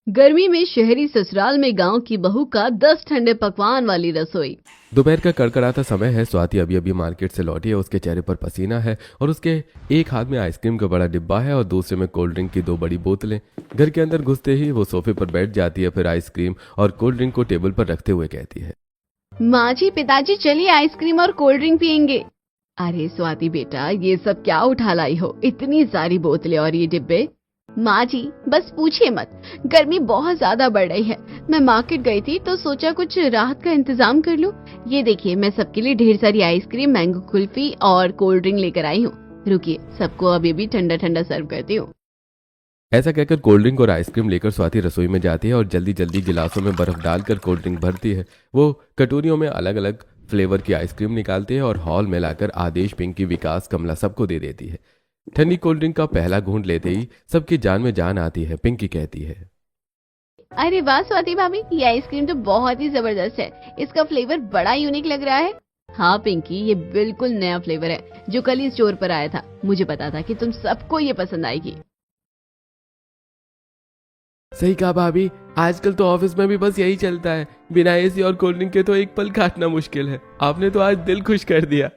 गर्मी में शहरी ससुराल में गांव की बहू का 10 ठंडे पकवान वाली रसोई। दोपहर का कड़कड़ाता समय है। स्वाति अभी अभी मार्केट से लौटी है। उसके चेहरे पर पसीना है और उसके एक हाथ में आइसक्रीम का बड़ा डिब्बा है और दूसरे में कोल्ड ड्रिंक की 2 बड़ी बोतलें। घर के अंदर घुसते ही वो सोफे पर बैठ जाती है, फिर आइसक्रीम और कोल्ड ड्रिंक को टेबल पर रखते हुए कहती है, माँ जी, पिताजी, चलिए आइसक्रीम और कोल्ड ड्रिंक पियेंगे। अरे स्वाति बेटा, ये सब क्या उठा लाई हो, इतनी सारी बोतलें और ये डिब्बे। माँ जी बस पूछिए मत, गर्मी बहुत ज्यादा बढ़ रही है। मैं मार्केट गई थी तो सोचा कुछ राहत का इंतजाम कर लूं। ये देखिए, मैं सबके लिए ढेर सारी आइसक्रीम, मैंगो कुल्फी और कोल्ड ड्रिंक लेकर आई हूँ। रुकिए, सबको अभी भी ठंडा ठंडा सर्व करती हूँ। ऐसा कहकर कोल्ड ड्रिंक और आइसक्रीम लेकर स्वाति रसोई में जाती है और जल्दी जल्दी गिलासों में बर्फ डालकर कोल्ड ड्रिंक भरती है। वो कटोरियों में अलग अलग फ्लेवर की आइसक्रीम निकालती है और हॉल में लाकर आदेश, पिंकी, विकास, कमला सबको दे देती है। ठंडी कोल्ड ड्रिंक का पहला घूंट लेते ही सबकी जान में जान आती है। पिंकी कहती है, अरे वाह स्वाति भाभी, ये आइसक्रीम तो बहुत ही जबरदस्त है। इसका फ्लेवर बड़ा यूनिक लग रहा है। हाँ पिंकी, ये बिल्कुल नया फ्लेवर है जो कल ही स्टोर पर आया था। मुझे पता था कि तुम सबको ये पसंद आएगी। सही कहा भाभी, आजकल तो ऑफिस में भी बस यही चलता है। बिना एसी और कोल्ड ड्रिंक के तो एक पल काटना मुश्किल है। आपने तो आज दिल खुश कर दिया।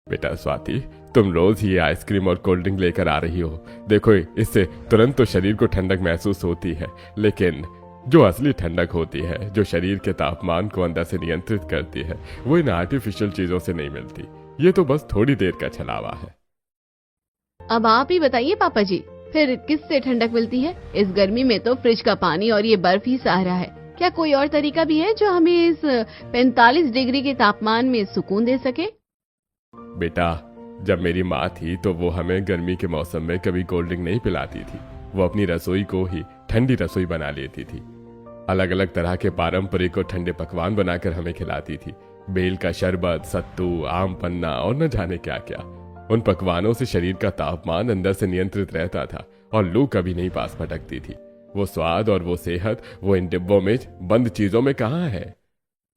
बेटा स्वाति, तुम रोज ही आइसक्रीम और कोल्ड ड्रिंक लेकर आ रही हो। देखो, इससे तुरंत तो शरीर को ठंडक महसूस होती है, लेकिन जो असली ठंडक होती है, जो शरीर के तापमान को अंदर से नियंत्रित करती है, वो इन आर्टिफिशियल चीजों से नहीं मिलती। ये तो बस थोड़ी देर का छलावा है। अब आप ही बताइए पापा जी, फिर किससे ठंडक मिलती है? इस गर्मी में तो फ्रिज का पानी और ये बर्फ ही सहारा है। क्या कोई और तरीका भी है जो हमें इस 45 डिग्री के तापमान में सुकून दे सके? बेटा, जब मेरी माँ थी तो वो हमें गर्मी के मौसम में कभी कोल्ड ड्रिंक नहीं पिलाती थी। वो अपनी रसोई को ही ठंडी रसोई बना लेती थी। अलग अलग तरह के पारंपरिक और ठंडे पकवान बनाकर हमें खिलाती थी। बेल का शरबत, सत्तू, आम पन्ना और न जाने क्या क्या। उन पकवानों से शरीर का तापमान अंदर से नियंत्रित रहता था और लू कभी नहीं पास भटकती थी। वो स्वाद और वो सेहत, वो इन डिब्बों में बंद चीजों में कहाँ है?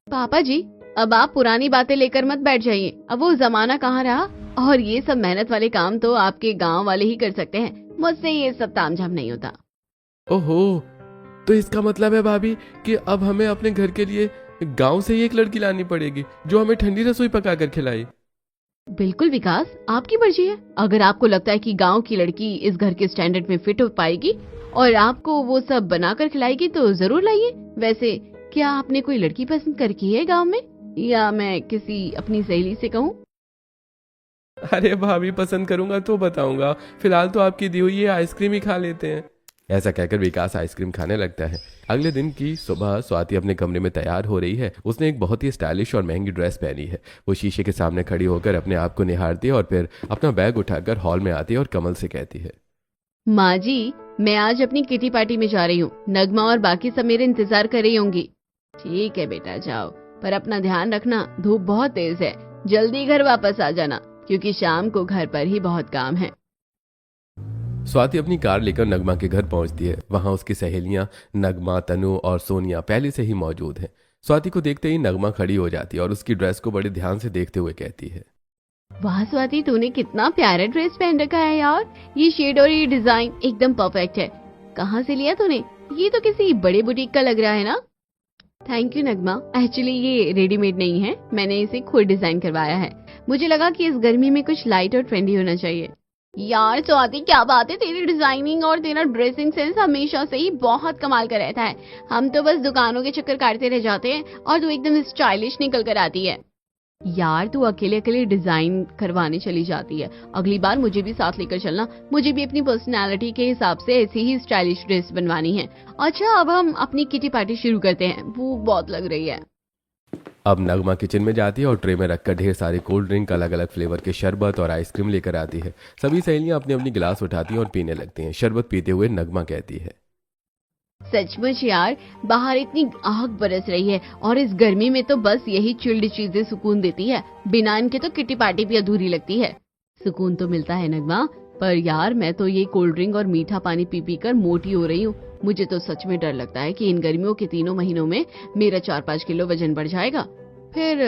पापा जी, अब आप पुरानी बातें लेकर मत बैठ जाइए। अब वो जमाना कहाँ रहा, और ये सब मेहनत वाले काम तो आपके गांव वाले ही कर सकते हैं। मुझसे ये सब तामझाम नहीं होता। ओहो, तो इसका मतलब है भाभी कि अब हमें अपने घर के लिए गांव से ही एक लड़की लानी पड़ेगी जो हमें ठंडी रसोई पकाकर खिलाए। बिल्कुल विकास, आपकी मर्जी है। अगर आपको लगता है कि गांव की लड़की इस घर के स्टैंडर्ड में फिट हो पाएगी और आपको वो सब बनाकर खिलाएगी तो जरूर लाइए। वैसे क्या आपने कोई लड़की पसंद कर की है गांव में, या मैं किसी अपनी सहेली से कहूँ? अरे भाभी, पसंद करूंगा तो बताऊंगा। फिलहाल तो आपकी दी हुई ये आइसक्रीम ही खा लेते हैं। ऐसा कहकर विकास आइसक्रीम खाने लगता है। अगले दिन की सुबह स्वाति अपने कमरे में तैयार हो रही है। उसने एक बहुत ही स्टाइलिश और महंगी ड्रेस पहनी है। वो शीशे के सामने खड़ी होकर अपने आप को निहारती है और फिर अपना बैग उठाकर हॉल में आती है और कमल से कहती है, माँ जी, मैं आज अपनी किटी पार्टी में जा रही हूँ। नगमा और बाकी सब मेरे इंतजार कर रही होंगी। ठीक है बेटा, जाओ, पर अपना ध्यान रखना, धूप बहुत तेज है। जल्दी घर वापस आ जाना, क्योंकि शाम को घर पर ही बहुत काम है। स्वाति अपनी कार लेकर नगमा के घर पहुंचती है। वहां उसकी सहेलियां नगमा, तनु और सोनिया पहले से ही मौजूद हैं। स्वाति को देखते ही नगमा खड़ी हो जाती है और उसकी ड्रेस को बड़े ध्यान से देखते हुए कहती है, वाह स्वाति, तूने कितना प्यारा ड्रेस पहन रखा है यार। ये शेड और ये डिजाइन एकदम परफेक्ट है। कहाँ से लिया तूने? ये तो किसी बड़े बुटीक का लग रहा है ना। थैंक यू नगमा, एक्चुअली ये रेडीमेड नहीं है, मैंने इसे खुद डिजाइन करवाया है। मुझे लगा कि इस गर्मी में कुछ लाइट और ट्रेंडी होना चाहिए। यार स्वाति, क्या बात है, तेरी डिजाइनिंग और तेरा ड्रेसिंग सेंस हमेशा से ही बहुत कमाल का रहता है। हम तो बस दुकानों के चक्कर काटते रह जाते हैं और तू एकदम स्टाइलिश निकल कर आती है। यार तू अकेले अकेले डिजाइन करवाने चली जाती है। अगली बार मुझे भी साथ लेकर चलना। मुझे भी अपनी पर्सनालिटी के हिसाब से ऐसी ही स्टाइलिश ड्रेस बनवानी है। अच्छा, अब हम अपनी किटी पार्टी शुरू करते हैं। भूख बहुत लग रही है। अब नगमा किचन में जाती है और ट्रे में रखकर ढेर सारे कोल्ड ड्रिंक, अलग अलग फ्लेवर के शरबत और आइसक्रीम लेकर आती है। सभी सहेलियां अपनी अपनी गिलास उठाती हैं और पीने लगती हैं। शरबत पीते हुए नगमा कहती है, सचमुच यार, बाहर इतनी आग बरस रही है और इस गर्मी में तो बस यही चिल्ड चीजें सुकून देती है। बिना इनके तो किटी पार्टी भी अधूरी लगती है। सुकून तो मिलता है नगमा, पर यार मैं तो ये कोल्ड ड्रिंक और मीठा पानी पी पी कर मोटी हो रही हूँ। मुझे तो सच में डर लगता है कि इन गर्मियों के 3 महीनों में मेरा 4-5 किलो वजन बढ़ जाएगा। फिर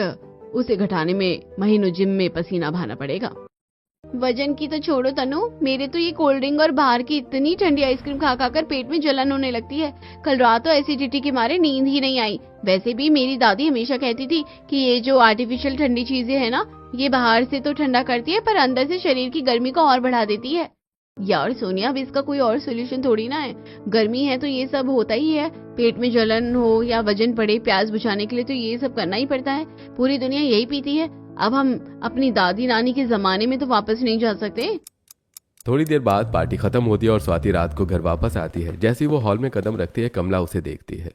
उसे घटाने में महीनों जिम में पसीना बहाना पड़ेगा। वजन की तो छोड़ो तनु, मेरे तो ये कोल्ड ड्रिंक और बाहर की इतनी ठंडी आइसक्रीम खा खा कर पेट में जलन होने लगती है। कल रात तो एसिडिटी के मारे नींद ही नहीं आई। वैसे भी मेरी दादी हमेशा कहती थी कि ये जो आर्टिफिशियल ठंडी चीजें है ना, ये बाहर से तो ठंडा करती है पर अंदर से शरीर की गर्मी को और बढ़ा देती है। यार सोनिया, अब इसका कोई और सोल्यूशन थोड़ी ना है। गर्मी है तो ये सब होता ही है। पेट में जलन हो या वजन बढ़े, प्यास बुझाने के लिए तो ये सब करना ही पड़ता है। पूरी दुनिया यही पीती है। अब हम अपनी दादी नानी के जमाने में तो वापस नहीं जा सकते। थोड़ी देर बाद पार्टी खत्म होती है और स्वाति रात को घर वापस आती है। जैसे ही वो हॉल में कदम रखती है, कमला उसे देखती है।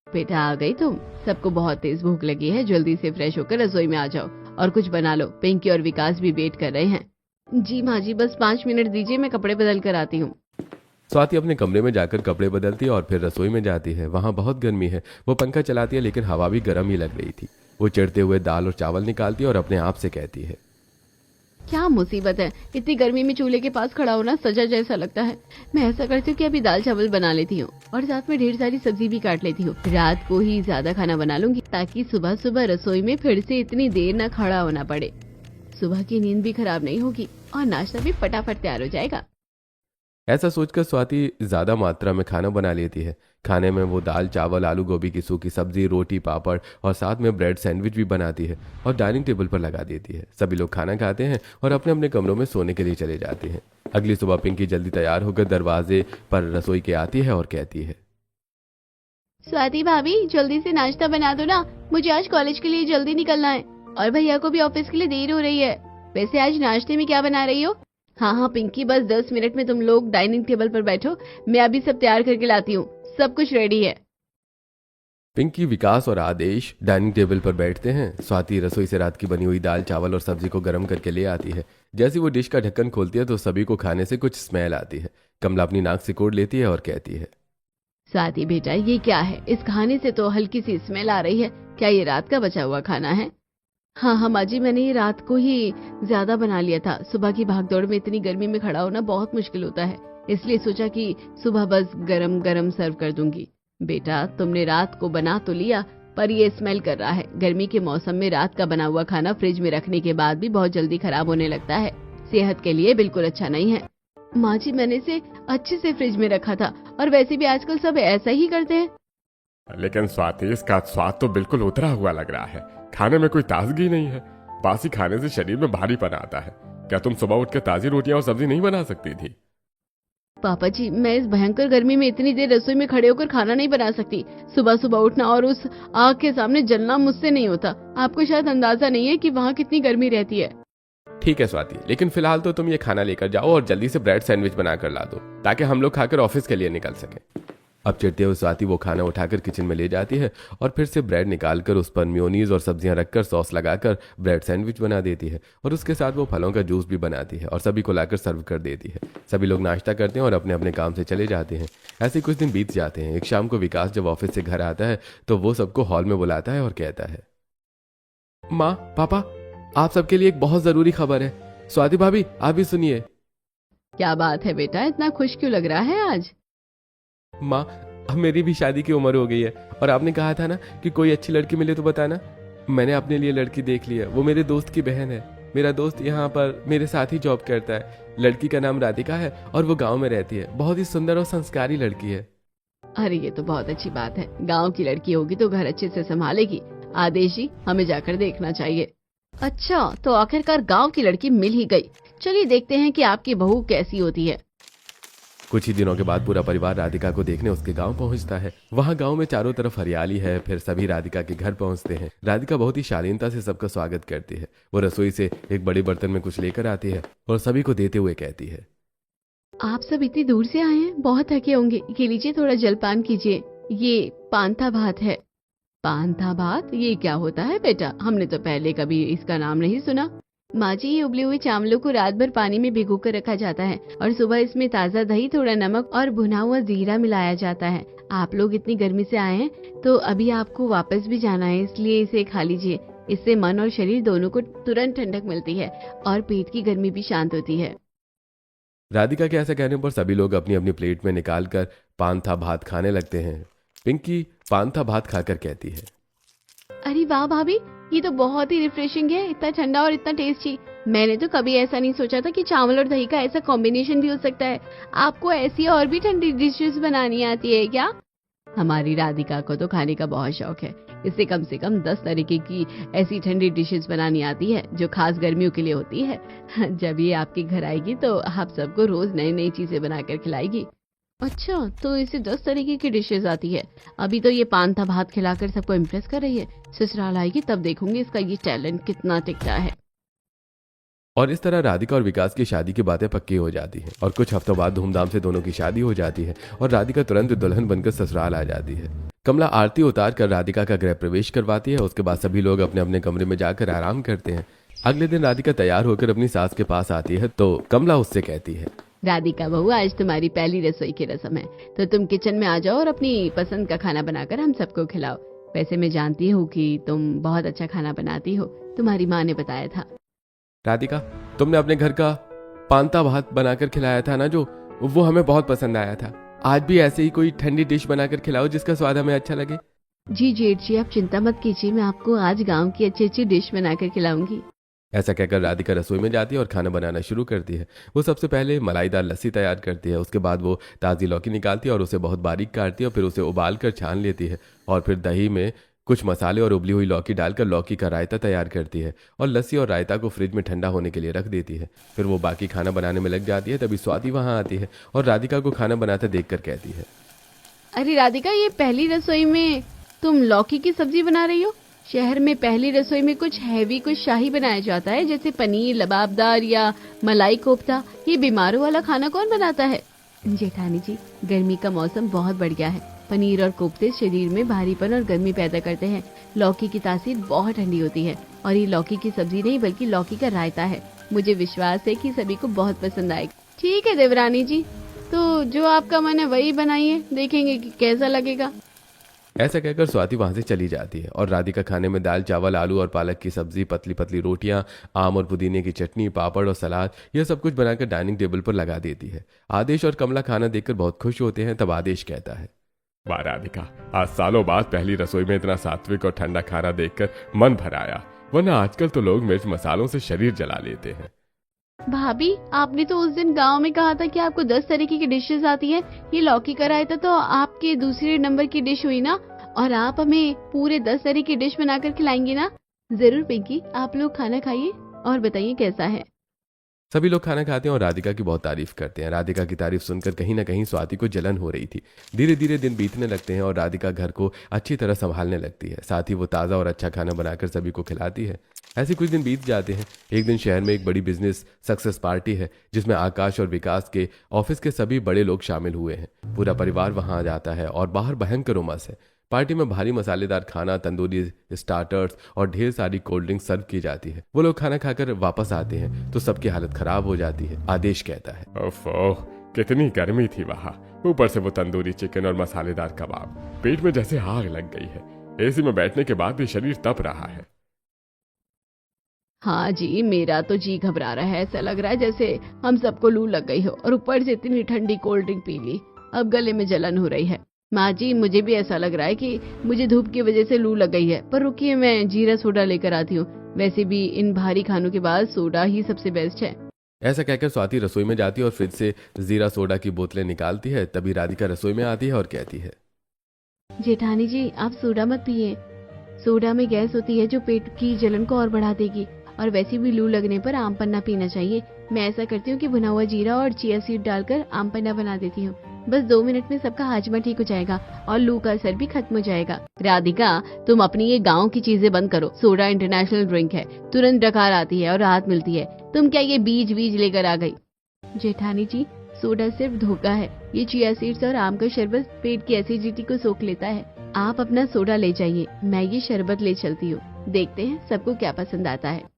बेटा आ गई तुम? सबको बहुत तेज भूख लगी है, जल्दी से फ्रेश होकर रसोई में आ जाओ और कुछ बना लो। पिंकी और विकास भी वेट कर रहे हैं। जी माँ जी, बस 5 मिनट दीजिए, मैं कपड़े बदल कर आती हूँ। स्वाति अपने कमरे में जाकर कपड़े बदलती है और फिर रसोई में जाती है। वहाँ बहुत गर्मी है। वो पंखा चलाती है लेकिन हवा भी गर्म ही लग रही थी। वो चिढ़ते हुए दाल और चावल निकालती है और अपने आप से कहती है, क्या मुसीबत है, इतनी गर्मी में चूल्हे के पास खड़ा होना सजा जैसा लगता है। मैं ऐसा करती हूँ कि अभी दाल चावल बना लेती हूँ और साथ में ढेर सारी सब्जी भी काट लेती हूँ। रात को ही ज्यादा खाना बना लूंगी ताकि सुबह सुबह रसोई में फिर से इतनी देर न खड़ा होना पड़े। सुबह की नींद भी खराब नहीं होगी और नाश्ता भी फटाफट तैयार हो जाएगा। ऐसा सोचकर स्वाति ज्यादा मात्रा में खाना बना लेती है। खाने में वो दाल चावल, आलू गोभी की सूखी सब्जी, रोटी, पापड़ और साथ में ब्रेड सैंडविच भी बनाती है और डाइनिंग टेबल पर लगा देती है। सभी लोग खाना खाते हैं और अपने अपने कमरों में सोने के लिए चले जाते हैं। अगली सुबह पिंकी जल्दी तैयार होकर दरवाजे पर रसोई के आती है और कहती है, स्वाति भाभी, जल्दी से नाश्ता बना दो ना, मुझे आज कॉलेज के लिए जल्दी निकलना है और भैया को भी ऑफिस के लिए देर हो रही है। वैसे आज नाश्ते में क्या बना रही हो? हाँ हाँ पिंकी, बस 10 मिनट में तुम लोग डाइनिंग टेबल पर बैठो, मैं अभी सब तैयार करके लाती हूँ। सब कुछ रेडी है। पिंकी, विकास और आदेश डाइनिंग टेबल पर बैठते हैं। स्वाति रसोई से रात की बनी हुई दाल चावल और सब्जी को गर्म करके ले आती है। जैसे वो डिश का ढक्कन खोलती है तो सभी को खाने से कुछ स्मेल आती है। कमला अपनी नाक सिकोड़ लेती है और कहती है, स्वाति बेटा, ये क्या है? इस खाने से तो हल्की सी स्मेल आ रही है। क्या ये रात का बचा हुआ खाना है? हाँ हाँ माँ जी, मैंने ये रात को ही ज्यादा बना लिया था। सुबह की भागदौड़ में इतनी गर्मी में खड़ा होना बहुत मुश्किल होता है, इसलिए सोचा कि सुबह बस गरम गरम सर्व कर दूंगी। बेटा, तुमने रात को बना तो लिया पर ये स्मेल कर रहा है। गर्मी के मौसम में रात का बना हुआ खाना फ्रिज में रखने के बाद भी बहुत जल्दी खराब होने लगता है। सेहत के लिए बिल्कुल अच्छा नहीं है। माँ जी, मैंने इसे अच्छे से फ्रिज में रखा था और वैसे भी आजकल सब ऐसा ही करते हैं। लेकिन स्वाति, इसका स्वाद तो बिल्कुल उतरा हुआ लग रहा है। खाने में कोई ताजगी नहीं है। बासी खाने से शरीर में भारीपन आता है। क्या तुम सुबह उठकर ताजी रोटियां और सब्जी नहीं बना सकती थी? पापा जी, मैं इस भयंकर गर्मी में इतनी देर रसोई में खड़े होकर खाना नहीं बना सकती। सुबह सुबह उठना और उस आग के सामने जलना मुझसे नहीं होता। आपको शायद अंदाजा नहीं है कि वहाँ कितनी गर्मी रहती है। ठीक है स्वाति, लेकिन फिलहाल तो तुम ये खाना लेकर जाओ और जल्दी से ब्रेड सैंडविच बनाकर ला दो ताकि हम लोग खाकर ऑफिस के लिए निकल सकें। अब चिढ़ते हुए स्वाति वो खाना उठाकर किचन में ले जाती है और फिर से ब्रेड निकालकर उस पर मेयोनीज और सब्जियां रखकर सॉस लगाकर ब्रेड सैंडविच बना देती है और उसके साथ वो फलों का जूस भी बनाती है और सभी को लाकर सर्व कर देती है। सभी लोग नाश्ता करते हैं और अपने अपने काम से चले जाते हैं। ऐसे कुछ दिन बीत जाते हैं। एक शाम को विकास जब ऑफिस से घर आता है तो वो सबको हॉल में बुलाता है और कहता है, माँ, पापा, आप सबके लिए एक बहुत जरूरी खबर है। स्वाति भाभी, आप भी सुनिए। क्या बात है बेटा, इतना खुश क्यों लग रहा है आज? माँ, अब मेरी भी शादी की उम्र हो गई है और आपने कहा था ना कि कोई अच्छी लड़की मिले तो बताना। मैंने अपने लिए लड़की देख ली है। वो मेरे दोस्त की बहन है। मेरा दोस्त यहाँ पर मेरे साथ ही जॉब करता है। लड़की का नाम राधिका है और वो गांव में रहती है। बहुत ही सुंदर और संस्कारी लड़की है। अरे ये तो बहुत अच्छी बात है। गांव की लड़की होगी तो घर अच्छे से संभालेगी। आदेश जी, हमें जाकर देखना चाहिए। अच्छा, तो आखिरकार गांव की लड़की मिल ही गई। चलिए देखते हैं कि आपकी बहू कैसी होती है। कुछ ही दिनों के बाद पूरा परिवार राधिका को देखने उसके गांव पहुंचता है। वहां गांव में चारों तरफ हरियाली है। फिर सभी राधिका के घर पहुंचते हैं। राधिका बहुत ही शालीनता से सबका स्वागत करती है। वो रसोई से एक बड़े बर्तन में कुछ लेकर आती है और सभी को देते हुए कहती है, आप सब इतनी दूर से आए हैं, बहुत थके होंगे। ये लीजिए, थोड़ा जलपान कीजिए। ये पांथा भात है। पांथा भात? ये क्या होता है बेटा? हमने तो पहले कभी इसका नाम नहीं सुना। माँ जी, ये उबले हुए चावलों को रात भर पानी में भिगो कर रखा जाता है और सुबह इसमें ताज़ा दही, थोड़ा नमक और भुना हुआ जीरा मिलाया जाता है। आप लोग इतनी गर्मी से आए हैं तो अभी आपको वापस भी जाना है, इसलिए इसे खा लीजिए। इससे मन और शरीर दोनों को तुरंत ठंडक मिलती है और पेट की गर्मी भी शांत होती है। राधिका के ऐसे कहने पर सभी लोग अपनी अपनी प्लेट में निकालकर पांथा भात खाने लगते हैं। पिंकी पांथा भात खाकर कहती है, अरे वाह भाभी, ये तो बहुत ही रिफ्रेशिंग है। इतना ठंडा और इतना टेस्टी। मैंने तो कभी ऐसा नहीं सोचा था कि चावल और दही का ऐसा कॉम्बिनेशन भी हो सकता है। आपको ऐसी और भी ठंडी डिशेस बनानी आती है क्या? हमारी राधिका को तो खाने का बहुत शौक है। इसे कम से कम 10 तरीके की ऐसी ठंडी डिशेस बनानी आती है जो खास गर्मियों के लिए होती है। जब ये आपके घर आएगी तो आप सबको रोज नई नई चीजें बनाकर खिलाएगी। अच्छा, तो इसे 10 तरीके की डिशेस आती है। अभी तो ये पांता भात खिलाकर सबको इम्प्रेस कर रही है। ससुराल आएगी तब देखूंगी इसका ये टैलेंट कितना टिकता है। और इस तरह राधिका और विकास की शादी की बातें पक्की हो जाती हैं और कुछ हफ्तों बाद धूमधाम से दोनों की शादी हो जाती है और राधिका तुरंत दुल्हन बनकर ससुराल आ जाती है। कमला आरती उतार कर राधिका का गृह प्रवेश करवाती है। उसके बाद सभी लोग अपने अपने कमरे में जाकर आराम करते हैं। अगले दिन राधिका तैयार होकर अपनी सास के पास आती है तो कमला उससे कहती है, राधिका बहू, आज तुम्हारी पहली रसोई की रस्म है, तो तुम किचन में आ जाओ और अपनी पसंद का खाना बनाकर हम सबको खिलाओ। वैसे मैं जानती हूँ कि तुम बहुत अच्छा खाना बनाती हो, तुम्हारी माँ ने बताया था। राधिका, तुमने अपने घर का पांता भात बनाकर खिलाया था ना, जो वो हमें बहुत पसंद आया था। आज भी ऐसे ही कोई ठंडी डिश बनाकर खिलाओ जिसका स्वाद हमें अच्छा लगे। जी जेठ जी, आप चिंता मत कीजिए, मैं आपको आज गांव की अच्छी अच्छी डिश बनाकर खिलाऊंगी। ऐसा कहकर राधिका रसोई में जाती है और खाना बनाना शुरू करती है। वो सबसे पहले मलाईदार लस्सी तैयार करती है। उसके बाद वो ताज़ी लौकी निकालती है और उसे बहुत बारीक काटती है और फिर उसे उबाल कर छान लेती है और फिर दही में कुछ मसाले और उबली हुई लौकी डालकर लौकी का रायता तैयार करती है और लस्सी और रायता को फ्रिज में ठंडा होने के लिए रख देती है। फिर वो बाकी खाना बनाने में लग जाती है। तभी स्वाति वहां आती है और राधिका को खाना बनाते देखकर कहती है, अरे राधिका, ये पहली रसोई में तुम लौकी की सब्जी बना रही हो? शहर में पहली रसोई में कुछ हैवी, कुछ शाही बनाया जाता है, जैसे पनीर लबाबदार या मलाई कोफ्ता। ये बीमारों वाला खाना कौन बनाता है? जेठानी जी, गर्मी का मौसम बहुत बढ़िया है। पनीर और कोफ्ते शरीर में भारीपन और गर्मी पैदा करते हैं। लौकी की तासीर बहुत ठंडी होती है और ये लौकी की सब्जी नहीं बल्कि लौकी का रायता है। मुझे विश्वास है कि सभी को बहुत पसंद आएगा। ठीक है देवरानी जी, तो जो आपका मन है वही बनाइए, देखेंगे कि कैसा लगेगा। ऐसा कहकर स्वाति वहां से चली जाती है और राधिका खाने में दाल चावल, आलू और पालक की सब्जी, पतली पतली रोटियां, आम और पुदीने की चटनी, पापड़ और सलाद, यह सब कुछ बनाकर डाइनिंग टेबल पर लगा देती है। आदेश और कमला खाना देखकर बहुत खुश होते हैं। तब आदेश कहता है, वाह राधिका, आज सालों बाद पहली रसोई में इतना सात्विक और ठंडा खाना देखकर मन भर आया, वरना आजकल तो लोग मिर्च मसालों से शरीर जला लेते हैं। भाभी, आपने तो उस दिन गांव में कहा था कि आपको 10 तरीके की डिशेस आती है। ये लौकी का रायता तो आपके दूसरे नंबर की डिश हुई ना, और आप हमें पूरे 10 तरह की डिश बनाकर खिलाएंगे ना? जरूर पिंकी, आप लोग खाना खाइए और बताइए कैसा है। सभी लोग खाना खाते हैं और राधिका की बहुत तारीफ करते हैं। राधिका की तारीफ सुनकर कहीं ना कहीं स्वाति को जलन हो रही थी। धीरे धीरे दिन बीतने लगते हैं और राधिका घर को अच्छी तरह संभालने लगती है। साथ ही वो ताज़ा और अच्छा खाना बनाकर सभी को खिलाती है। ऐसे कुछ दिन बीत जाते हैं। एक दिन शहर में एक बड़ी बिजनेस सक्सेस पार्टी है जिसमें आकाश और विकास के ऑफिस के सभी बड़े लोग शामिल हुए हैं। पूरा परिवार वहां आ जाता है और बाहर भयंकर उमस है। पार्टी में भारी मसालेदार खाना, तंदूरी स्टार्टर्स और ढेर सारी कोल्ड ड्रिंक सर्व की जाती है। वो लोग खाना खाकर वापस आते हैं तो सबकी हालत खराब हो जाती है। आदेश कहता है, ओफो, कितनी गर्मी थी वहां, ऊपर से वो तंदूरी चिकन और मसालेदार कबाब, पेट में जैसे आग लग गई है। एसी में बैठने के बाद भी शरीर तप रहा है। हाँ जी, मेरा तो जी घबरा रहा है। ऐसा लग रहा है जैसे हम सबको लू लग गई हो और ऊपर से इतनी ठंडी कोल्ड ड्रिंक पी ली, अब गले में जलन हो रही है। माँ जी, मुझे भी ऐसा लग रहा है कि मुझे धूप की वजह से लू लग गई है, पर रुकिए मैं जीरा सोडा लेकर आती हूँ। वैसे भी इन भारी खानों के बाद सोडा ही सबसे बेस्ट है। ऐसा कहकर स्वाति रसोई में जाती है और फ्रिज से जीरा सोडा की बोतलें निकालती है। तभी राधिका रसोई में आती है और कहती है, जेठानी जी, आप सोडा मत पिए। सोडा में गैस होती है जो पेट की जलन को और बढ़ा देगी, और वैसे भी लू लगने पर आम पन्ना पीना चाहिए। मैं ऐसा करती हूँ कि भुना हुआ जीरा और चिया सीड डालकर आम पन्ना बना देती हूँ। बस 2 मिनट में सबका हाजमा ठीक हो जाएगा और लू का असर भी खत्म हो जाएगा। राधिका, तुम अपनी ये गांव की चीजें बंद करो। सोडा इंटरनेशनल ड्रिंक है, तुरंत डकार आती है और राहत मिलती है। तुम क्या ये बीज लेकर आ गई? जेठानी जी, सोडा सिर्फ धोखा है। ये चिया सीड्स और आम का शरबत पेट की एसिडिटी को सोख लेता है। आप अपना सोडा ले जाइए, मैं ये शरबत ले चलती हूँ। देखते हैं सबको क्या पसंद आता है।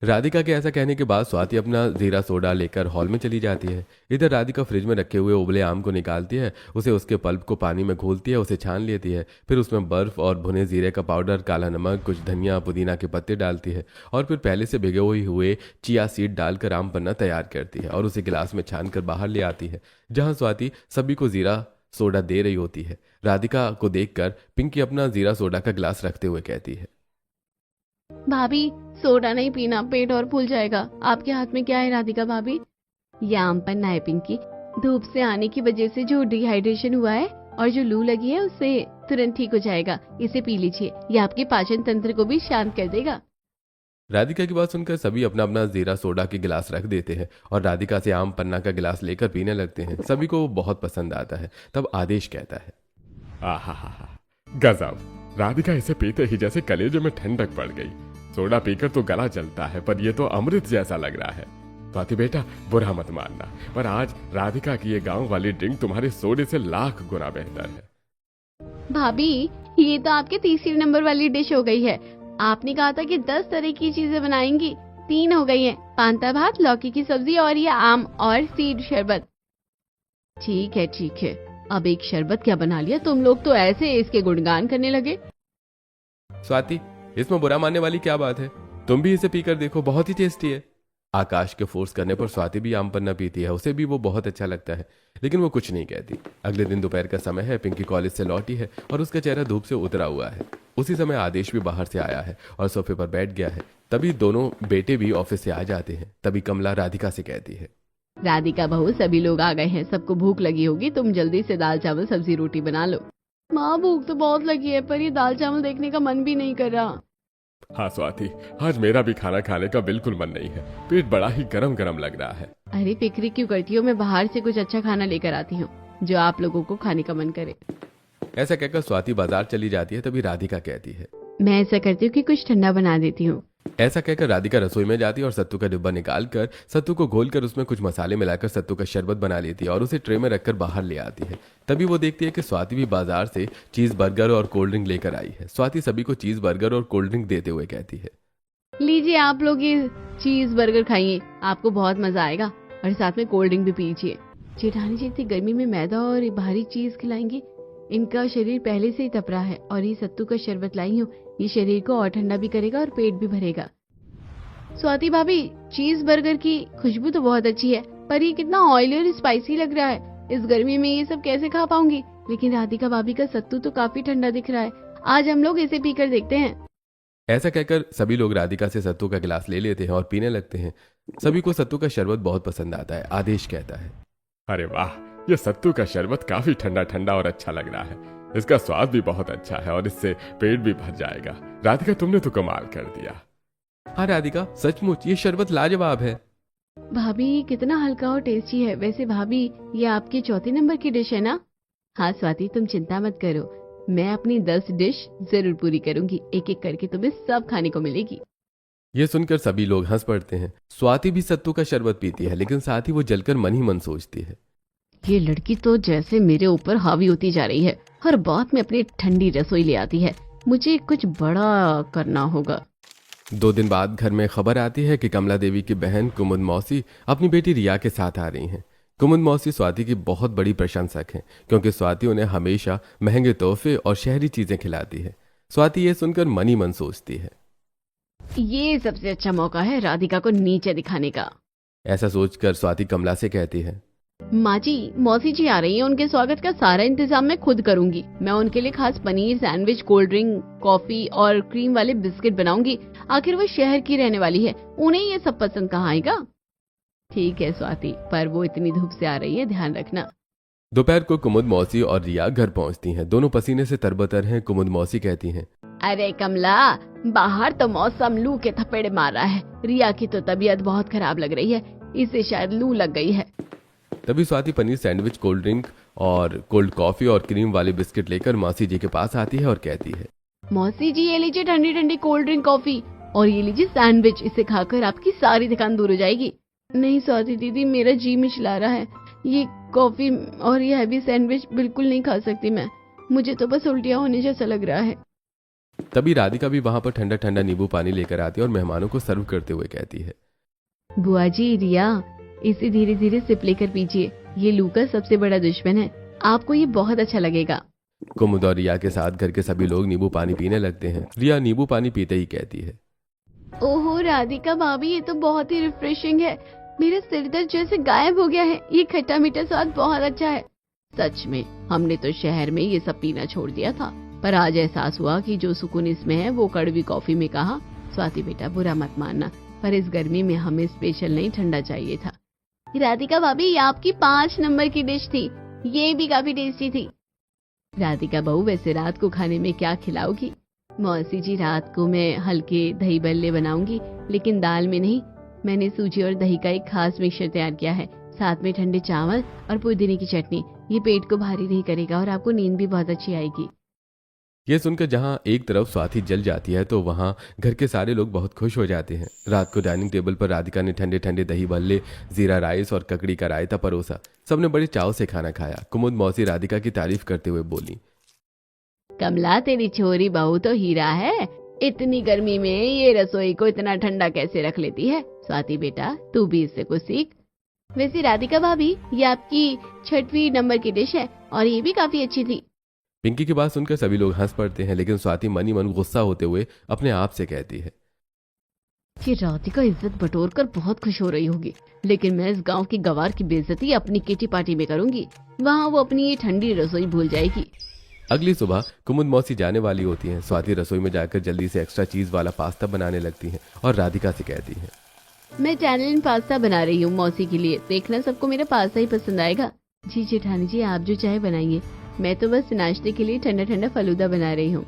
राधिका के ऐसा कहने के बाद स्वाति अपना जीरा सोडा लेकर हॉल में चली जाती है। इधर राधिका फ्रिज में रखे हुए उबले आम को निकालती है, उसे उसके पल्प को पानी में घोलती है, उसे छान लेती है। फिर उसमें बर्फ और भुने जीरे का पाउडर, काला नमक, कुछ धनिया, पुदीना के पत्ते डालती है और फिर पहले से भिगे हुए चिया सीड डालकर आम पन्ना तैयार करती है और उसे गिलास में छान कर बाहर ले आती है, जहाँ स्वाति सभी को जीरा सोडा दे रही होती है। राधिका को देखकर पिंकी अपना जीरा सोडा का गिलास रखते हुए कहती है, भाभी सोडा नहीं पीना, पेट और फूल जाएगा। आपके हाथ में क्या है राधिका भाभी? ये आम पन्ना है पिंकी। धूप से आने की वजह से जो डिहाइड्रेशन हुआ है और जो लू लगी है उससे तुरंत ठीक हो जाएगा। इसे पी लीजिए, ये आपके पाचन तंत्र को भी शांत कर देगा। राधिका की बात सुनकर सभी अपना अपना जीरा सोडा के गिलास रख देते हैं और राधिका से आम पन्ना का गिलास लेकर पीने लगते हैं। सभी को वो बहुत पसंद आता है। तब आदेश कहता है, आहा गजब, राधिका इसे पीते ही जैसे कलेजे में ठंडक पड़ गई। सोडा पीकर तो गला जलता है, पर ये तो अमृत जैसा लग रहा है। स्वाति बेटा, बुरा मत मानना, पर आज राधिका की ये गांव वाली ड्रिंक तुम्हारे सोडे से लाख गुना बेहतर है। भाभी ये तो आपके तीसरी नंबर वाली डिश हो गई है। आपने कहा था कि 10 तरह की चीजें बनाएंगी, 3 हो गई हैं। पांता भात, लौकी की सब्जी और ये आम और सीड शरबत। ठीक है, अब एक शरबत क्या बना लिया तुम लोग, तो ऐसे इसके गुणगान करने लगे। स्वाति, इसमें बुरा मानने वाली क्या बात है? तुम भी इसे पीकर देखो, बहुत ही टेस्टी है। आकाश के फोर्स करने पर स्वाति भी आम पन्ना पीती है। उसे भी वो बहुत अच्छा लगता है, लेकिन वो कुछ नहीं कहती। अगले दिन दोपहर का समय है। पिंकी कॉलेज से लौटी है और उसका चेहरा धूप से उतरा हुआ है। उसी समय आदेश भी बाहर से आया है और सोफे पर बैठ गया है। तभी दोनों बेटे भी ऑफिस से आ जाते हैं। तभी कमला राधिका से कहती है, राधिका बहू, सभी लोग आ गए हैं, सबको भूख लगी होगी, तुम जल्दी से दाल चावल सब्जी रोटी बना लो। माँ भूख तो बहुत लगी है, पर ये दाल चावल देखने का मन भी नहीं कर रहा। हाँ स्वाति, आज मेरा भी खाना खाने का बिल्कुल मन नहीं है। पेट बड़ा ही गरम गरम लग रहा है। अरे फिक्री क्यों करती हो, मैं बाहर से कुछ अच्छा खाना लेकर आती हूँ जो आप लोगों को खाने का मन करे। ऐसा कहकर स्वाति बाजार चली जाती है। तभी राधिका कहती है, मैं ऐसा करती हूँ कि कुछ ठंडा बना देती हूँ। ऐसा कहकर राधिका रसोई में जाती है और सत्तू का डिब्बा निकालकर सत्तू को घोलकर उसमें कुछ मसाले मिलाकर सत्तू का शरबत बना लेती है और उसे ट्रे में रखकर बाहर ले आती है। तभी वो देखती है कि स्वाति भी बाजार से चीज बर्गर और कोल्ड ड्रिंक लेकर आई है। स्वाति सभी को चीज बर्गर और कोल्ड ड्रिंक देते हुए कहती है, लीजिए आप लोग ये चीज बर्गर खाइए, आपको बहुत मजा आएगा, और साथ में कोल्ड ड्रिंक भी पीजिए। जेठानी जी इतनी गर्मी में मैदा और भारी चीज खिलाएंगी, इनका शरीर पहले से ही तपरा है, और ये सत्तू का शरबत लाई हूँ, ये शरीर को और ठंडा भी करेगा और पेट भी भरेगा। स्वाति भाभी, चीज बर्गर की खुशबू तो बहुत अच्छी है, पर ये कितना ऑयली और स्पाइसी लग रहा है। इस गर्मी में ये सब कैसे खा पाऊंगी? लेकिन राधिका भाभी का सत्तू तो काफी ठंडा दिख रहा है, आज हम लोग इसे पीकर देखते हैं। ऐसा कहकर सभी लोग राधिका से सत्तू का गिलास ले लेते हैं और पीने लगते हैं। सभी को सत्तू का शरबत बहुत पसंद आता है। आदेश कहता है, अरे वाह, ये सत्तू का शरबत काफी ठंडा ठंडा और अच्छा लग रहा है। इसका स्वाद भी बहुत अच्छा है और इससे पेट भी भर जाएगा। राधिका, तुमने तो कमाल कर दिया। हाँ राधिका, सचमुच ये शरबत लाजवाब है। भाभी कितना हल्का और टेस्टी है। वैसे भाभी, ये आपकी चौथी नंबर की डिश है ना? हाँ स्वाति, तुम चिंता मत करो, मैं अपनी 10 डिश जरूर पूरी करूंगी। एक एक करके तुम्हें सब खाने को मिलेगी। ये सुनकर सभी लोग हंस पड़ते हैं। स्वाति भी सत्तू का शरबत पीती है, लेकिन साथ ही वो जलकर मन ही मन सोचती है, ये लड़की तो जैसे मेरे ऊपर हावी होती जा रही है, हर बात में अपनी ठंडी रसोई ले आती है। मुझे कुछ बड़ा करना होगा। 2 दिन बाद घर में खबर आती है कि कमला देवी की बहन कुमुद मौसी अपनी बेटी रिया के साथ आ रही हैं। कुमुद मौसी स्वाति की बहुत बड़ी प्रशंसक हैं, क्योंकि स्वाति उन्हें हमेशा महंगे तोहफे और शहरी चीजें खिलाती है। स्वाति ये सुनकर मन ही मन सोचती है, ये सबसे अच्छा मौका है राधिका को नीचे दिखाने का। ऐसा सोचकर स्वाति कमला से कहती है, माँ जी, मौसी जी आ रही हैं, उनके स्वागत का सारा इंतजाम मैं खुद करूंगी। मैं उनके लिए खास paneer sandwich, cold drink, coffee और क्रीम वाले बिस्किट बनाऊंगी। आखिर वो शहर की रहने वाली है, उन्हें ये सब पसंद कहाँ आएगा। ठीक है स्वाति, पर वो इतनी धूप से आ रही है, ध्यान रखना। दोपहर को कुमुद मौसी और रिया घर पहुंचती हैं। दोनों पसीने से तरबतर हैं। कुमुद मौसी कहती हैं, अरे कमला, बाहर तो मौसम लू के थपेड़े मार रहा है। रिया की तो तबीयत बहुत खराब लग रही है, इसे शायद लू लग गई है। तभी Swati paneer sandwich, cold drink और कोल्ड कॉफी और क्रीम वाले बिस्किट लेकर मौसी जी के पास आती है और कहती है, मौसी जी ये लीजिए ठंडी ठंडी कोल्ड ड्रिंक, कॉफी और ये लीजिए सैंडविच। इसे खाकर आपकी सारी थकान दूर हो जाएगी। नहीं स्वाति दीदी, मेरा जी मिचला रहा है, ये कॉफी और ये हैवी सैंडविच बिल्कुल नहीं खा सकती मैं। मुझे तो बस उल्टियाँ होने जैसा लग रहा है। तभी राधिका भी वहां पर ठंडा ठंडा नींबू पानी लेकर आती है और मेहमानों को सर्व करते हुए कहती है, बुआ जी, रिया इसे धीरे धीरे सिप लेकर पीजिए, ये लू का सबसे बड़ा दुश्मन है, आपको ये बहुत अच्छा लगेगा। कुमुद और रिया के साथ घर के सभी लोग नींबू पानी पीने लगते हैं। रिया नींबू पानी पीते ही कहती है, ओहो राधिका भाभी, ये तो बहुत ही रिफ्रेशिंग है। मेरा सिर दर्द जैसे गायब हो गया है। ये खट्टा मीठा स्वाद बहुत अच्छा है। सच में हमने तो शहर में ये सब पीना छोड़ दिया था, पर आज एहसास हुआ कि जो सुकून इसमें है वो कड़वी कॉफी में कहाँ। स्वाति बेटा बुरा मत मानना, पर इस गर्मी में हमें स्पेशल नहीं ठंडा चाहिए था। राधिका भाभी, ये आपकी 5 नंबर की डिश थी, ये भी काफी टेस्टी थी। राधिका बहू, वैसे रात को खाने में क्या खिलाओगी? मौसी जी, रात को मैं हल्के दही बल्ले बनाऊंगी, लेकिन दाल में नहीं। मैंने सूजी और दही का एक खास मिक्सचर तैयार किया है, साथ में ठंडे चावल और पुदीने की चटनी। ये पेट को भारी नहीं करेगा और आपको नींद भी बहुत अच्छी आएगी। ये सुनकर जहाँ एक तरफ स्वाति जल जाती है तो वहाँ घर के सारे लोग बहुत खुश हो जाते हैं। रात को डाइनिंग टेबल पर राधिका ने ठंडे ठंडे दही भल्ले, जीरा राइस और ककड़ी का रायता परोसा। सबने बड़े चाव से खाना खाया। कुमुद मौसी राधिका की तारीफ करते हुए बोली, कमला, तेरी छोरी बहू तो हीरा है। इतनी गर्मी में ये रसोई को इतना ठंडा कैसे रख लेती है। स्वाति बेटा, तू भी इससे कुछ सीख। वैसे राधिका भाभी, ये आपकी 6वीं नंबर की डिश है और ये भी काफी अच्छी थी। पिंकी की बात सुनकर सभी लोग हंस पड़ते हैं, लेकिन स्वाति मन ही मन गुस्सा होते हुए अपने आप से कहती है, ये राधिका इज्जत बटोर कर बहुत खुश हो रही होगी, लेकिन मैं इस गांव की गवार की बेइज्जती अपनी किटी पार्टी में करूंगी। वहाँ वो अपनी ये ठंडी रसोई भूल जाएगी। अगली सुबह कुमुद मौसी जाने वाली होती हैं। स्वाति रसोई में जाकर जल्दी से एक्स्ट्रा चीज वाला पास्ता बनाने लगती हैं और राधिका से कहती है, मैं इटालियन पास्ता बना रही हूँ मौसी के लिए, देखना सबको मेरा पास्ता ही पसंद आएगा। जी जेठानी जी, आप जो चाहे बनाइए, मैं तो बस नाश्ते के लिए ठंडा ठंडा फलूदा बना रही हूँ।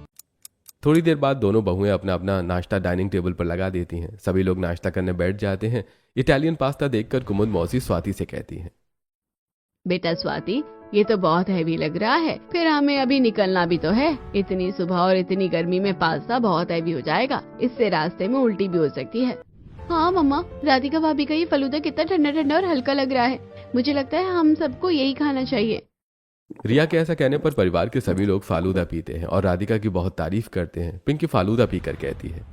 थोड़ी देर बाद दोनों बहुएं अपना अपना नाश्ता डाइनिंग टेबल पर लगा देती हैं। सभी लोग नाश्ता करने बैठ जाते हैं। इटालियन पास्ता देखकर कुमुद मौसी स्वाति से कहती हैं, बेटा स्वाति, ये तो बहुत हैवी लग रहा है, फिर हमें अभी निकलना भी तो है। इतनी सुबह और इतनी गर्मी में पास्ता बहुत हैवी हो जाएगा, इससे रास्ते में उल्टी भी हो सकती है। हाँ मम्मा, राधिका भाभी का ये फलूदा कितना ठंडा ठंडा और हल्का लग रहा है। मुझे लगता है हम सबको यही खाना चाहिए। रिया के ऐसा कहने पर परिवार के सभी लोग फालूदा पीते हैं और राधिका की बहुत तारीफ करते हैं। पिंकी फालूदा पीकर कहती है,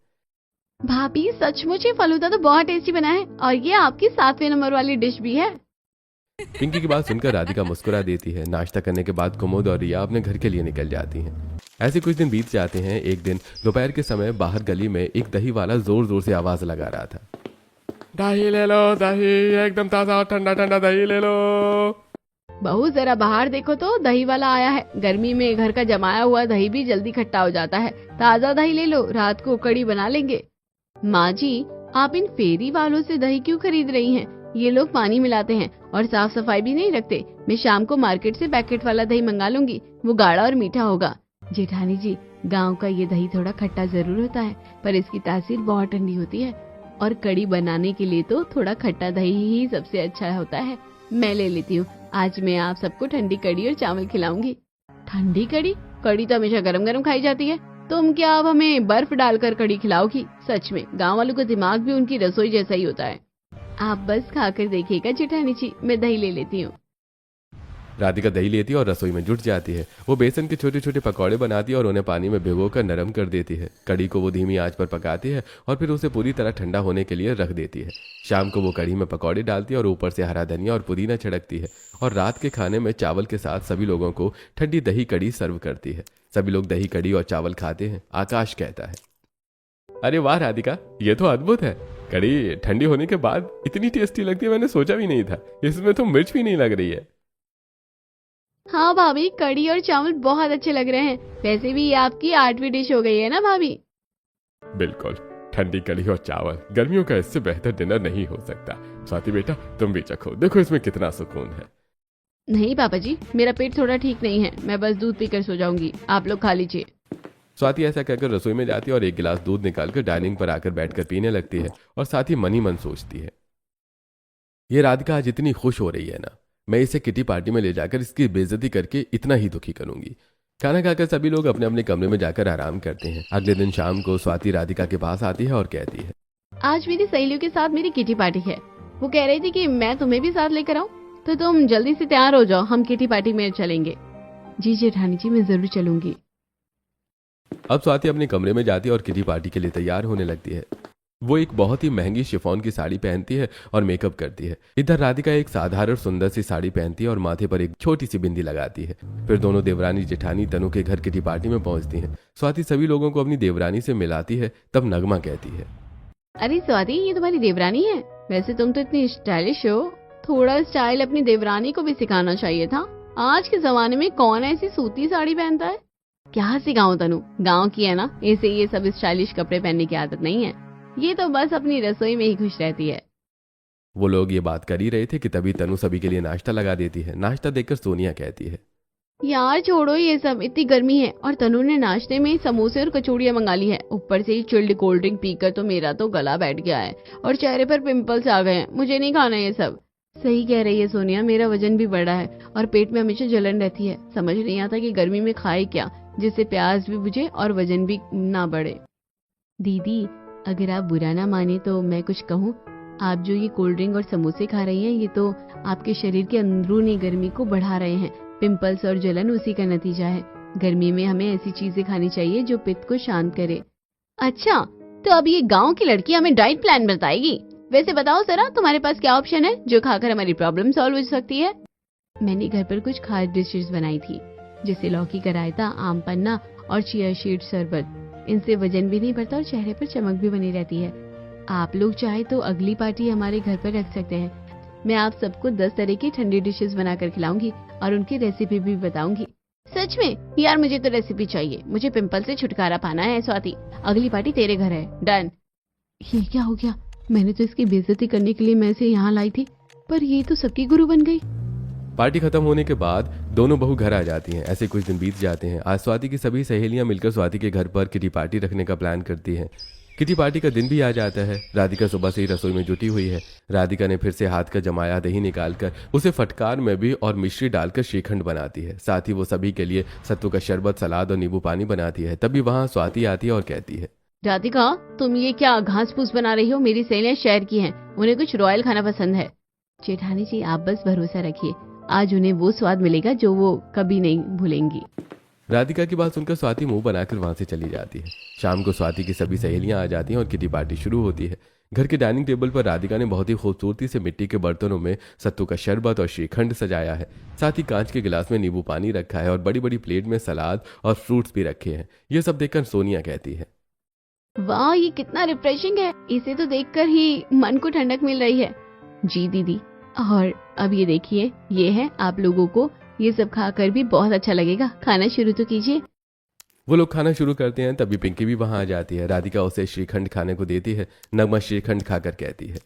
भाभी सचमुच ये फलूदा तो बहुत टेस्टी बना है और ये आपकी 7वें नंबर वाली डिश भी है। पिंकी की बात सुनकर राधिका मुस्कुरा देती है। नाश्ता करने के बाद कुमुद और रिया अपने घर के लिए निकल जाती हैं। ऐसे कुछ दिन बीत जाते हैं। एक दिन दोपहर के समय बाहर गली में एक दही वाला जोर जोर से आवाज लगा रहा था, दही ले लो, दही एकदम ताजा और ठंडा ठंडा दही ले लो। बहू जरा बाहर देखो तो, दही वाला आया है। गर्मी में घर का जमाया हुआ दही भी जल्दी खट्टा हो जाता है। ताजा दही ले लो, रात को कड़ी बना लेंगे। माँ जी, आप इन फेरी वालों से दही क्यों खरीद रही हैं? ये लोग पानी मिलाते हैं और साफ सफाई भी नहीं रखते। मैं शाम को मार्केट से पैकेट वाला दही मंगा लूंगी, वो गाढ़ा और मीठा होगा। जेठानी जी, गांव का ये दही थोड़ा खट्टा जरूर होता है, पर इसकी तासीर बहुत ठंडी होती है और कड़ी बनाने के लिए तो थोड़ा खट्टा दही ही सबसे अच्छा होता है। मैं ले लेती हूँ। आज मैं आप सबको ठंडी कड़ी और चावल खिलाऊंगी। ठंडी कड़ी? कड़ी तो हमेशा गरम गरम खाई जाती है। तुम क्या अब हमें बर्फ डालकर कड़ी खिलाओगी? सच में गाँव वालों का दिमाग भी उनकी रसोई जैसा ही होता है। आप बस खाकर देखिएगा जेठानी जी, मैं दही ले लेती हूँ। राधिका दही लेती है और रसोई में जुट जाती है। वो बेसन के छोटे छोटे पकौड़े बनाती है और उन्हें पानी में भिगोकर नरम कर देती है। कड़ी को वो धीमी आंच पर पकाती है और फिर उसे पूरी तरह ठंडा होने के लिए रख देती है। शाम को वो कड़ी में पकौड़े डालती है और ऊपर से हरा धनिया और पुदीना छिड़कती है और रात के खाने में चावल के साथ सभी लोगों को ठंडी दही कड़ी सर्व करती है। सभी लोग दही कड़ी और चावल खाते हैं। आकाश कहता है, अरे वाह राधिका, ये तो अद्भुत है। कड़ी ठंडी होने के बाद इतनी टेस्टी लगती है, मैंने सोचा भी नहीं था। इसमें तो मिर्च भी नहीं लग रही है। हाँ भाभी, कड़ी और चावल बहुत अच्छे लग रहे हैं। वैसे भी ये आपकी 8वीं डिश हो गई है ना भाभी? बिल्कुल, ठंडी कड़ी और चावल, गर्मियों का इससे बेहतर डिनर नहीं हो सकता। स्वाति बेटा, तुम भी चखो, देखो इसमें कितना सुकून है। नहीं पापा जी, मेरा पेट थोड़ा ठीक नहीं है, मैं बस दूध पीकर सो जाऊंगी, आप लोग खा लीजिए। स्वाति ऐसा कहकर रसोई में जाती है और एक गिलास दूध निकालकर डाइनिंग पर आकर बैठकर पीने लगती है और साथ ही मन सोचती है, ये राधिका आज इतनी खुश हो रही है ना, मैं इसे किटी पार्टी में ले जाकर इसकी बेइज्जती करके इतना ही दुखी करूंगी। खाना खाकर सभी लोग अपने अपने कमरे में जाकर आराम करते हैं। अगले दिन शाम को स्वाति राधिका के पास आती है और कहती है, आज मेरी सहेलियों के साथ मेरी किटी पार्टी है। वो कह रही थी कि मैं तुम्हें भी साथ लेकर आऊं, तो तुम जल्दी से तैयार हो जाओ, हम किटी पार्टी में चलेंगे। जी जेठानी जी, मैं जरूर चलूंगी। अब स्वाति अपने कमरे में जाती है और किटी पार्टी के लिए तैयार होने लगती है। वो एक बहुत ही महंगी शिफॉन की साड़ी पहनती है और मेकअप करती है। इधर राधिका एक साधारण सुंदर सी साड़ी पहनती है और माथे पर एक छोटी सी बिंदी लगाती है। फिर दोनों देवरानी जेठानी तनु के घर किटी पार्टी में पहुंचती हैं। स्वाति सभी लोगों को अपनी देवरानी से मिलाती है। तब नगमा कहती है, अरे स्वाति, ये तुम्हारी देवरानी है? वैसे तुम तो इतनी स्टाइलिश हो, थोड़ा स्टाइल अपनी देवरानी को भी सिखाना चाहिए था। आज के जमाने में कौन ऐसी सूती साड़ी पहनता है? क्या सिखाऊं तनु, गाँव की है ना, इसे ये सब स्टाइलिश कपड़े पहनने की आदत नहीं है। ये तो बस अपनी रसोई में ही खुश रहती है। वो लोग ये बात कर ही रहे थे कि तभी तनु सभी के लिए नाश्ता लगा देती है। नाश्ता देखकर सोनिया कहती है, यार छोड़ो ये सब, इतनी गर्मी है और तनु ने नाश्ते में समोसे और कचौड़ियां मंगा ली है। ऊपर से चिल्ड कोल्ड ड्रिंक पीकर तो मेरा तो गला बैठ गया है और चेहरे पर पिंपल्स आ गए हैं। मुझे नहीं खाना ये सब। सही कह रही है सोनिया, मेरा वजन भी बढ़ा है और पेट में हमेशा जलन रहती है। समझ नहीं आता कि गर्मी में खाए क्या जिससे प्यास भी बुझे और वजन भी ना बढ़े। दीदी अगर आप बुरा ना माने तो मैं कुछ कहूँ? आप जो ये कोल्ड ड्रिंक और समोसे खा रही हैं ये तो आपके शरीर के अंदरूनी गर्मी को बढ़ा रहे हैं। पिंपल्स और जलन उसी का नतीजा है। गर्मी में हमें ऐसी चीजें खानी चाहिए जो पित्त को शांत करे। अच्छा, तो अब ये गांव की लड़की हमें डाइट प्लान बताएगी। वैसे बताओ जरा, तुम्हारे पास क्या ऑप्शन है जो खाकर हमारी प्रॉब्लम सॉल्व हो सकती है? मैंने घर पर कुछ खास डिशेस बनाई थी, जैसे लौकी का रायता, आम पन्ना और चिया सीड शरबत। इनसे वजन भी नहीं बढ़ता और चेहरे पर चमक भी बनी रहती है। आप लोग चाहे तो अगली पार्टी हमारे घर पर रख सकते हैं। मैं आप सबको 10 तरह की ठंडी डिशेस बनाकर खिलाऊंगी और उनकी रेसिपी भी बताऊंगी। सच में? यार मुझे तो रेसिपी चाहिए। मुझे पिंपल से छुटकारा पाना है स्वाति। अगली पार्टी तेरे घर है, डन। ये क्या हो गया? मैंने तो इसकी बेइज्जती करने के लिए मैं इसे यहाँ लाई थी, पर ये तो सबकी गुरु बन गई। पार्टी खत्म होने के बाद दोनों बहू घर आ जाती हैं। ऐसे कुछ दिन बीत जाते हैं। आज स्वाति की सभी सहेलियां मिलकर स्वाति के घर पर किटी पार्टी रखने का प्लान करती हैं। किटी पार्टी का दिन भी आ जाता है। राधिका सुबह से ही रसोई में जुटी हुई है। राधिका ने फिर से हाथ का जमाया दही निकालकर उसे फटकार में भी और मिश्री डालकर श्रीखंड बनाती है। साथ ही वो सभी के लिए सत्तू का शरबत, सलाद और नींबू पानी बनाती है। तभी वहाँ स्वाति आती है और कहती है, राधिका तुम ये क्या घास फूस बना रही हो? मेरी सहेलियां शहर की हैं, उन्हें कुछ रॉयल खाना पसंद है। जेठानी जी आप बस भरोसा रखिए, आज उन्हें वो स्वाद मिलेगा जो वो कभी नहीं भूलेंगी। राधिका की बात सुनकर स्वाति मुंह बनाकर वहां से चली जाती है। शाम को स्वाति की सभी सहेलियां आ जाती हैं और किटी पार्टी शुरू होती है। घर के डाइनिंग टेबल पर राधिका ने बहुत ही खूबसूरती से मिट्टी के बर्तनों में सत्तू का शरबत और श्रीखंड सजाया है। साथ ही कांच के गिलास में नींबू पानी रखा है और बड़ी बड़ी प्लेट में सलाद और फ्रूट्स भी रखे हैं। ये सब देखकर सोनिया कहती है, वाह ये कितना रिफ्रेशिंग है। इसे तो देखकर ही मन को ठंडक मिल रही है। जी दीदी, और अब ये देखिए, ये है आप लोगों को ये सब खाकर भी बहुत अच्छा लगेगा। खाना शुरू तो कीजिए। वो लोग खाना शुरू करते हैं। तभी पिंकी भी वहां आ जाती है। राधिका उसे श्रीखंड खाने को देती है। नगमा श्रीखंड खाकर कहती है,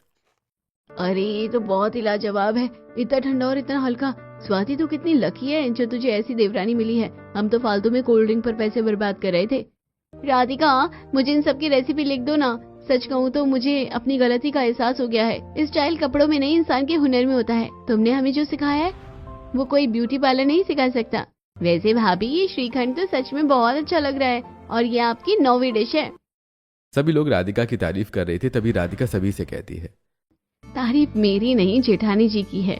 अरे ये तो बहुत ही लाजवाब है, इतना ठंडा और इतना हल्का। स्वाति तो कितनी लकी है जो तुझे ऐसी देवरानी मिली है। हम तो फालतू में कोल्ड ड्रिंक पर पैसे बर्बाद कर रहे थे। राधिका मुझे इन सब की रेसिपी लिख दो ना। सच कहूँ तो मुझे अपनी गलती का एहसास हो गया है। स्टाइल कपड़ों में नहीं, इंसान के हुनर में होता है। तुमने हमें जो सिखाया है वो कोई ब्यूटी पार्लर नहीं सिखा सकता। वैसे भाभी ये श्रीखंड तो सच में बहुत अच्छा लग रहा है और ये आपकी 9वीं डिश है। सभी लोग राधिका की तारीफ कर रहे थे। तभी राधिका सभी से कहती है, तारीफ मेरी नहीं जेठानी जी की है,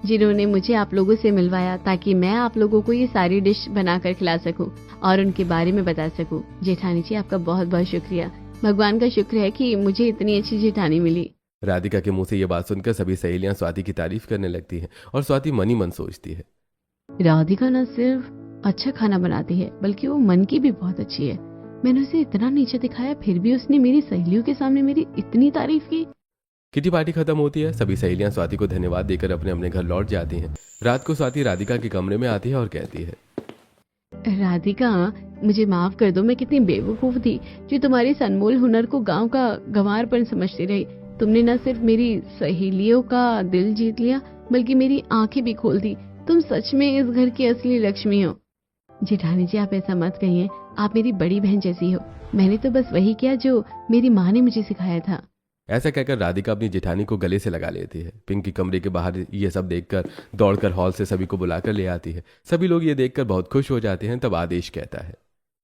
जिन्होंने मुझे आप लोगों से मिलवाया ताकि मैं आप लोगों को ये सारी डिश बनाकर खिला सकूं और उनके बारे में बता सकूं। जेठानी जी आपका बहुत बहुत शुक्रिया। भगवान का शुक्र है कि मुझे इतनी अच्छी जेठानी मिली। राधिका के मुंह से ये बात सुनकर सभी सहेलियां स्वाति की तारीफ करने लगती हैं और स्वाति मन ही मन सोचती है, राधिका न सिर्फ अच्छा खाना बनाती है बल्कि वो मन की भी बहुत अच्छी है। मैंने उसे इतना नीचे दिखाया फिर भी उसने मेरी सहेलियों के सामने मेरी इतनी तारीफ की। किटी पार्टी खत्म होती है। सभी सहेलियां स्वाति को धन्यवाद देकर अपने अपने घर लौट जाती हैं। रात को स्वाति राधिका के कमरे में आती है और कहती है, राधिका मुझे माफ कर दो, मैं कितनी बेवकूफ थी जो तुम्हारे इस अनमोल हुनर को गांव का गंवारपन समझती रही। तुमने न सिर्फ मेरी सहेलियों का दिल जीत लिया बल्कि मेरी आंखें भी खोल दी। तुम सच में इस घर की असली लक्ष्मी हो। जेठानी जी आप ऐसा मत कहिए, आप मेरी बड़ी बहन जैसी हो। मैंने तो बस वही किया जो मेरी माँ ने मुझे सिखाया था। ऐसा कहकर राधिका अपनी जेठानी को गले से लगा लेती है। पिंकी कमरे के बाहर ये सब देखकर दौड़कर हॉल से सभी को बुलाकर ले आती है। सभी लोग ये देखकर बहुत खुश हो जाते हैं। तब आदेश कहता है,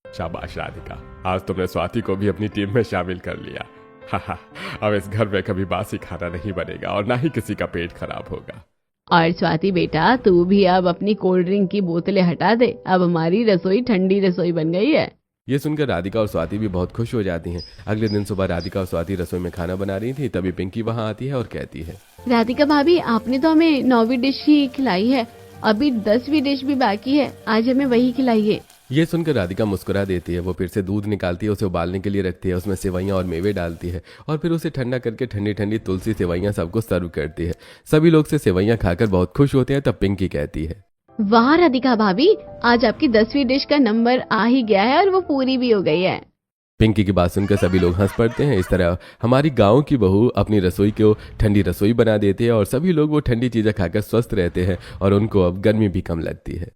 शाबाश राधिका, आज तुमने स्वाति को भी अपनी टीम में शामिल कर लिया। हा, अब इस घर में कभी बासी खाना नहीं बनेगा और ना ही किसी का पेट खराब होगा। और स्वाति बेटा तू भी अब अपनी कोल्ड ड्रिंक की बोतलें हटा दे। अब हमारी रसोई ठंडी रसोई बन गई है। ये सुनकर राधिका और स्वाति भी बहुत खुश हो जाती हैं। अगले दिन सुबह राधिका और स्वाति रसोई में खाना बना रही थी। तभी पिंकी वहां आती है और कहती है, राधिका भाभी आपने तो हमें 9वीं डिश ही खिलाई है, अभी 10वीं डिश भी बाकी है, आज हमें वही खिलाइए। ये सुनकर राधिका मुस्कुरा देती है। वो फिर से दूध निकालती है, उसे उबालने के लिए रखती है, उसमें सेवइयां और मेवे डालती है और फिर उसे ठंडा करके ठंडी ठंडी तुलसी सेवइयां सबको सर्व करती है। सभी लोग से सेवइयां खाकर बहुत खुश होते हैं। तब पिंकी कहती है, वाह राधिका भाभी, आज आपकी 10वीं डिश का नंबर आ ही गया है और वो पूरी भी हो गई है। पिंकी की बात सुनकर सभी लोग हंस पड़ते हैं। इस तरह हमारी गांव की बहू अपनी रसोई को ठंडी रसोई बना देती है और सभी लोग वो ठंडी चीज़ें खाकर स्वस्थ रहते हैं और उनको अब गर्मी भी कम लगती है।